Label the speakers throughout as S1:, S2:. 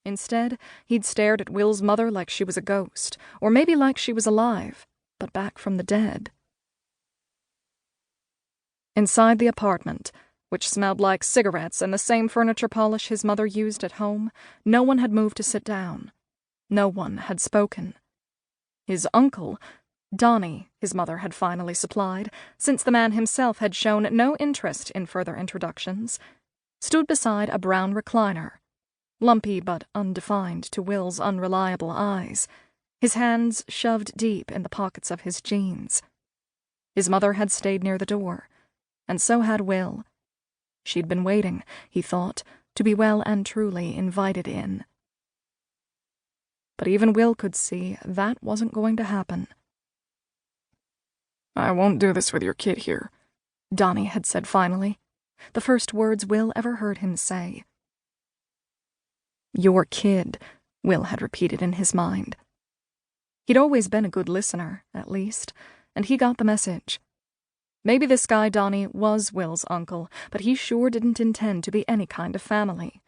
S1: Instead, he'd stared at Will's mother like she was a ghost, or maybe like she was alive, but back from the dead. Inside the apartment, which smelled like cigarettes and the same furniture polish his mother used at home, no one had moved to sit down. No one had spoken. His uncle, Donnie, his mother had finally supplied, since the man himself had shown no interest in further introductions, stood beside a brown recliner, lumpy but undefined to Will's unreliable eyes, his hands shoved deep in the pockets of his jeans. His mother had stayed near the door, and so had Will. She'd been waiting, he thought, to be well and truly invited in. But even Will could see that wasn't going to happen. "I won't do this with your kid here," Donnie had said finally, the first words Will ever heard him say. "Your kid," Will had repeated in his mind. He'd always been a good listener, at least, and he got the message. Maybe this guy Donnie was Will's uncle, but he sure didn't intend to be any kind of family,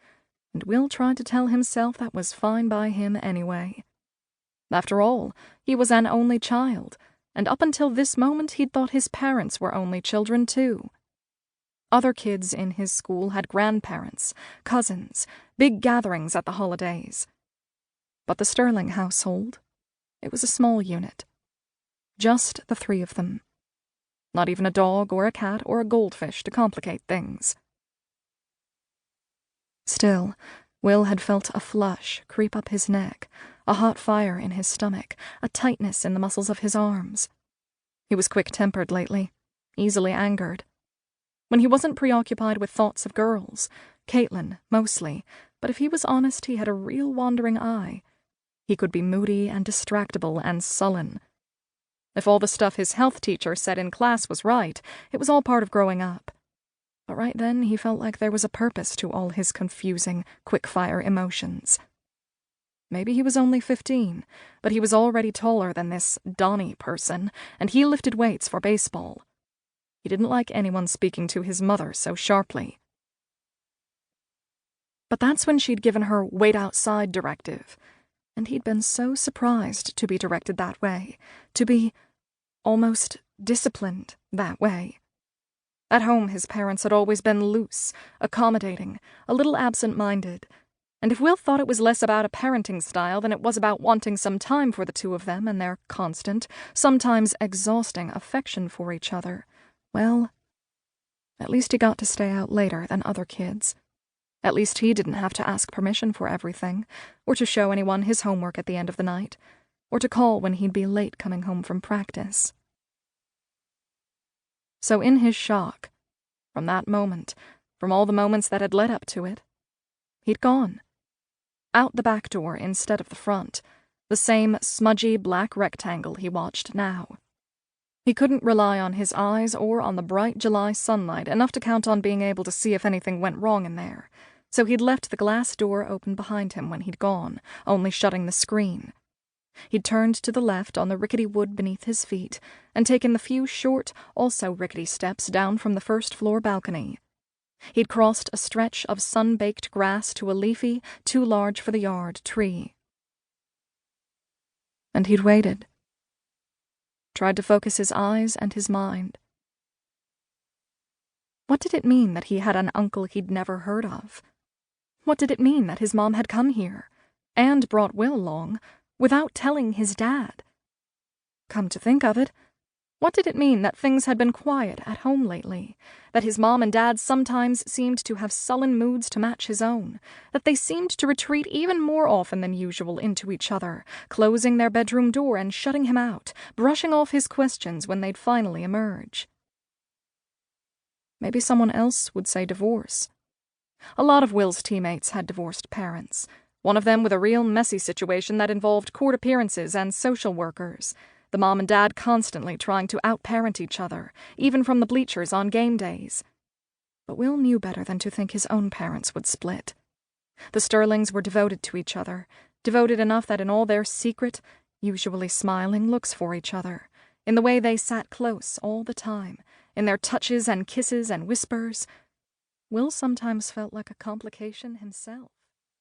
S1: and Will tried to tell himself that was fine by him anyway. After all, he was an only child, and up until this moment he'd thought his parents were only children too. Other kids in his school had grandparents, cousins, big gatherings at the holidays. But the Sterling household, it was a small unit. Just the three of them. Not even a dog or a cat or a goldfish to complicate things. Still, Will had felt a flush creep up his neck, a hot fire in his stomach, a tightness in the muscles of his arms. He was quick-tempered lately, easily angered. When he wasn't preoccupied with thoughts of girls, Caitlin, mostly, but if he was honest, he had a real wandering eye. He could be moody and distractible and sullen. If all the stuff his health teacher said in class was right, it was all part of growing up. But right then he felt like there was a purpose to all his confusing, quick-fire emotions. Maybe he was only 15, but he was already taller than this Donnie person, and he lifted weights for baseball. He didn't like anyone speaking to his mother so sharply. But that's when she'd given her wait outside directive, and he'd been so surprised to be directed that way, to be almost disciplined that way. At home, his parents had always been loose, accommodating, a little absent-minded, and if Will thought it was less about a parenting style than it was about wanting some time for the two of them and their constant, sometimes exhausting affection for each other, well, at least he got to stay out later than other kids. At least he didn't have to ask permission for everything, or to show anyone his homework at the end of the night, or to call when he'd be late coming home from practice. So in his shock, from that moment, from all the moments that had led up to it, he'd gone. Out the back door instead of the front, the same smudgy black rectangle he watched now. He couldn't rely on his eyes or on the bright July sunlight enough to count on being able to see if anything went wrong in there, so he'd left the glass door open behind him when he'd gone, only shutting the screen. He'd turned to the left on the rickety wood beneath his feet and taken the few short, also rickety steps down from the first-floor balcony. He'd crossed a stretch of sun-baked grass to a leafy, too large for the yard, tree. And he'd waited. Tried to focus his eyes and his mind. What did it mean that he had an uncle he'd never heard of? What did it mean that his mom had come here, and brought Will along, without telling his dad? Come to think of it, what did it mean that things had been quiet at home lately, that his mom and dad sometimes seemed to have sullen moods to match his own, that they seemed to retreat even more often than usual into each other, closing their bedroom door and shutting him out, brushing off his questions when they'd finally emerge? Maybe someone else would say divorce. A lot of Will's teammates had divorced parents, one of them with a real messy situation that involved court appearances and social workers, the mom and dad constantly trying to out-parent each other, even from the bleachers on game days. But Will knew better than to think his own parents would split. The Sterlings were devoted to each other, devoted enough that in all their secret, usually smiling looks for each other, in the way they sat close all the time, in their touches and kisses and whispers, Will sometimes felt like a complication himself.